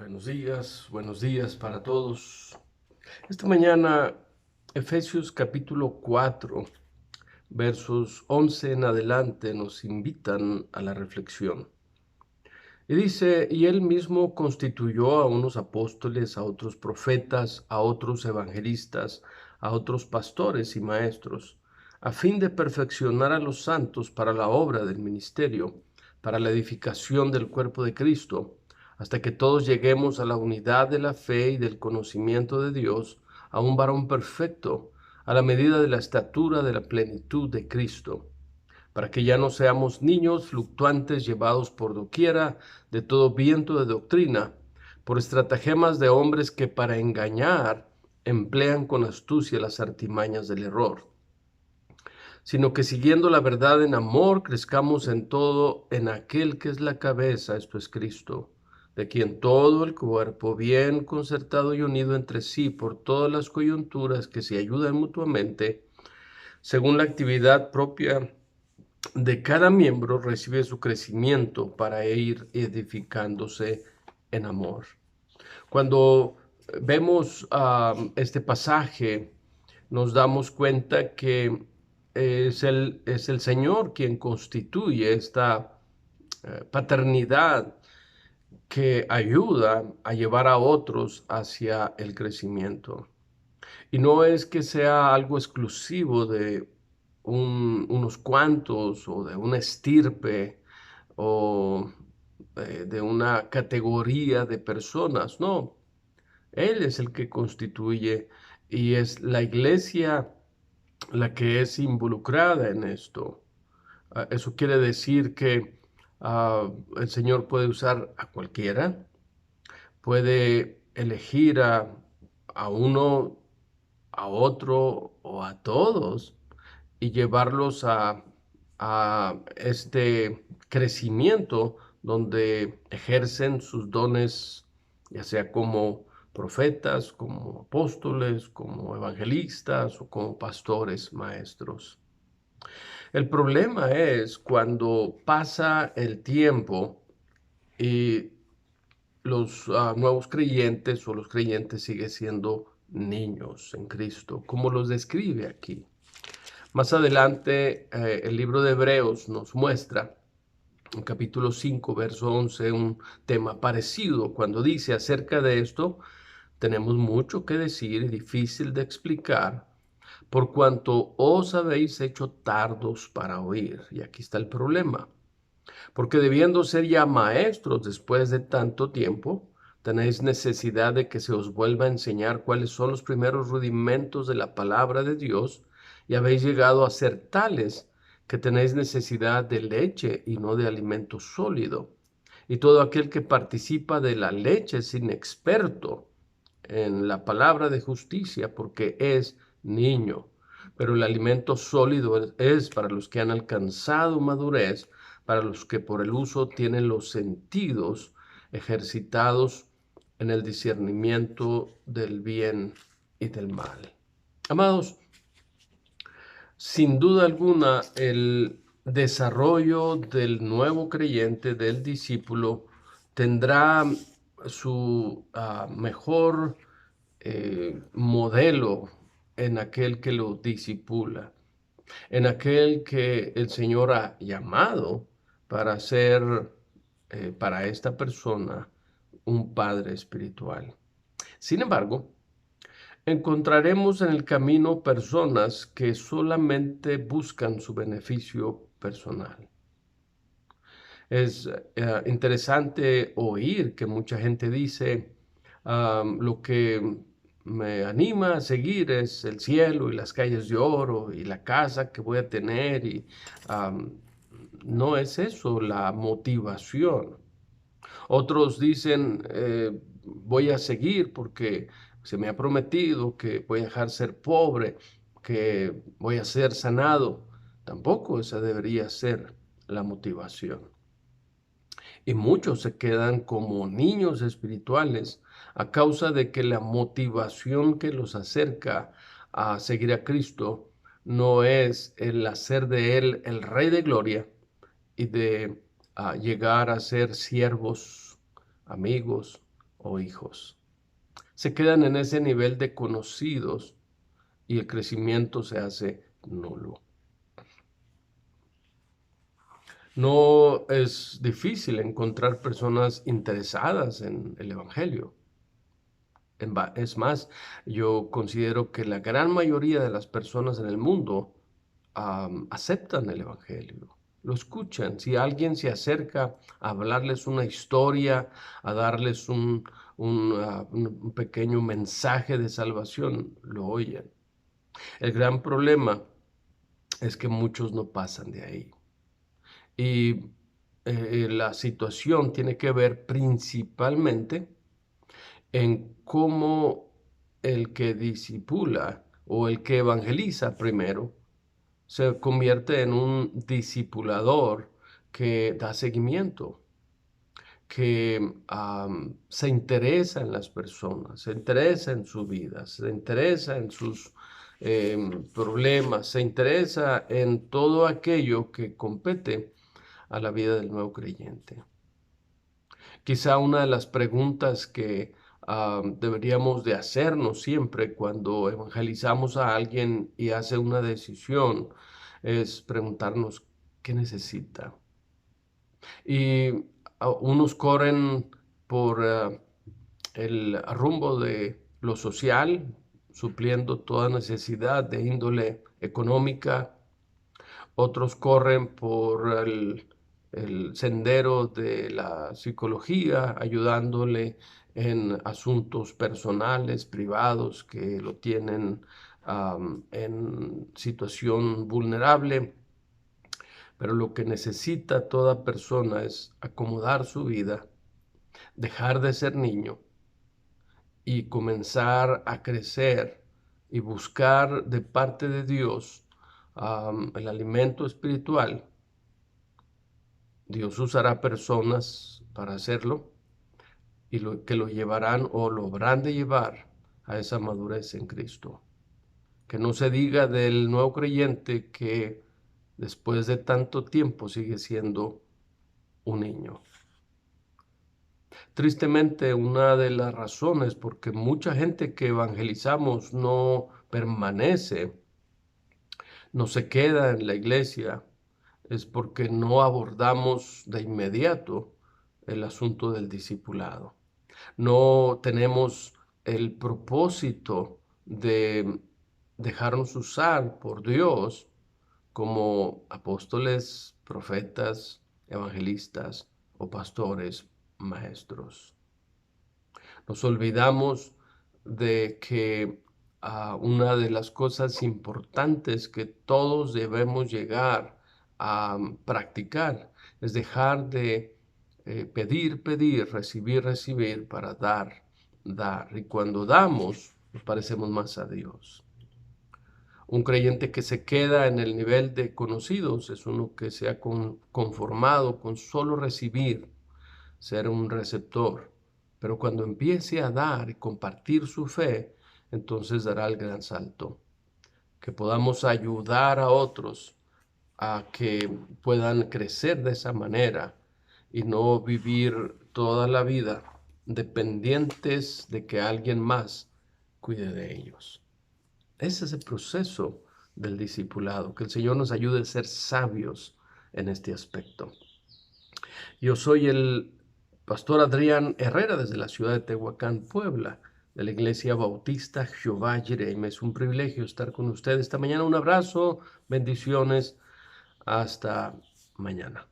Buenos días para todos. Esta mañana, Efesios capítulo 4, versos 11 en adelante nos invitan a la reflexión. Y dice, y él mismo constituyó a unos apóstoles, a otros profetas, a otros evangelistas, a otros pastores y maestros, a fin de perfeccionar a los santos para la obra del ministerio, para la edificación del cuerpo de Cristo, hasta que todos lleguemos a la unidad de la fe y del conocimiento de Dios, a un varón perfecto, a la medida de la estatura de la plenitud de Cristo, para que ya no seamos niños fluctuantes llevados por doquiera de todo viento de doctrina, por estratagemas de hombres que para engañar emplean con astucia las artimañas del error, sino que siguiendo la verdad en amor, crezcamos en todo en aquel que es la cabeza, esto es Cristo, de quien todo el cuerpo, bien concertado y unido entre sí por todas las coyunturas que se ayudan mutuamente, según la actividad propia de cada miembro, recibe su crecimiento para ir edificándose en amor. Cuando vemos este pasaje, nos damos cuenta que es el Señor quien constituye esta paternidad que ayuda a llevar a otros hacia el crecimiento. Y no es que sea algo exclusivo de unos cuantos o de una estirpe o de una categoría de personas, no. Él es el que constituye y es la iglesia la que es involucrada en esto. Eso quiere decir que el Señor puede usar a cualquiera, puede elegir a uno, a otro o a todos y llevarlos a este crecimiento donde ejercen sus dones, ya sea como profetas, como apóstoles, como evangelistas o como pastores, maestros. El problema es cuando pasa el tiempo y los nuevos creyentes o los creyentes siguen siendo niños en Cristo, como los describe aquí. Más adelante, el libro de Hebreos nos muestra, en capítulo 5, verso 11, un tema parecido, cuando dice acerca de esto, tenemos mucho que decir y difícil de explicar, por cuanto os habéis hecho tardos para oír. Y aquí está el problema, porque debiendo ser ya maestros después de tanto tiempo, tenéis necesidad de que se os vuelva a enseñar cuáles son los primeros rudimentos de la palabra de Dios, y habéis llegado a ser tales que tenéis necesidad de leche y no de alimento sólido. Y todo aquel que participa de la leche es inexperto en la palabra de justicia, porque es niño. Pero el alimento sólido es para los que han alcanzado madurez, para los que por el uso tienen los sentidos ejercitados en el discernimiento del bien y del mal. Amados, sin duda alguna, el desarrollo del nuevo creyente, del discípulo, tendrá su mejor modelo en aquel que lo discipula, en aquel que el Señor ha llamado para ser para esta persona un padre espiritual. Sin embargo, encontraremos en el camino personas que solamente buscan su beneficio personal. Es interesante oír que mucha gente dice, lo que me anima a seguir es el cielo y las calles de oro y la casa que voy a tener y no es eso la motivación. Otros dicen, voy a seguir porque se me ha prometido que voy a dejar ser pobre, que voy a ser sanado. Tampoco esa debería ser la motivación. Y muchos se quedan como niños espirituales a causa de que la motivación que los acerca a seguir a Cristo no es el hacer de Él el Rey de Gloria y de llegar a ser siervos, amigos o hijos. Se quedan en ese nivel de conocidos y el crecimiento se hace nulo. No es difícil encontrar personas interesadas en el Evangelio. Es más, yo considero que la gran mayoría de las personas en el mundo aceptan el Evangelio, lo escuchan. Si alguien se acerca a hablarles una historia, a darles un pequeño mensaje de salvación, lo oyen. El gran problema es que muchos no pasan de ahí. Y la situación tiene que ver principalmente en cómo el que discipula o el que evangeliza primero se convierte en un discipulador que da seguimiento, que se interesa en las personas, se interesa en su vida, se interesa en sus problemas, se interesa en todo aquello que compete a la vida del nuevo creyente. Quizá una de las preguntas que deberíamos de hacernos siempre cuando evangelizamos a alguien y hace una decisión es preguntarnos qué necesita. Y unos corren por el rumbo de lo social, supliendo toda necesidad de índole económica. Otros corren por el sendero de la psicología, ayudándole en asuntos personales, privados, que lo tienen en situación vulnerable. Pero lo que necesita toda persona es acomodar su vida, dejar de ser niño y comenzar a crecer y buscar de parte de Dios el alimento espiritual. Dios usará personas para hacerlo y que lo llevarán o lo habrán de llevar a esa madurez en Cristo. Que no se diga del nuevo creyente que después de tanto tiempo sigue siendo un niño. Tristemente, una de las razones por que mucha gente que evangelizamos no permanece, no se queda en la iglesia, es porque no abordamos de inmediato el asunto del discipulado. No tenemos el propósito de dejarnos usar por Dios como apóstoles, profetas, evangelistas o pastores, maestros. Nos olvidamos de que una de las cosas importantes que todos debemos llegar a practicar es dejar de pedir, pedir, recibir, recibir para dar, dar. Y cuando damos, nos parecemos más a Dios. Un creyente que se queda en el nivel de conocidos es uno que se ha conformado con solo recibir, ser un receptor. Pero cuando empiece a dar y compartir su fe, entonces dará el gran salto. Que podamos ayudar a otros a que puedan crecer de esa manera y no vivir toda la vida dependientes de que alguien más cuide de ellos. Ese es el proceso del discipulado. Que el Señor nos ayude a ser sabios en este aspecto. Yo soy el pastor Adrián Herrera desde la ciudad de Tehuacán, Puebla, de la Iglesia Bautista Jehová Jireh. Es un privilegio estar con ustedes esta mañana. Un abrazo, bendiciones. Hasta mañana.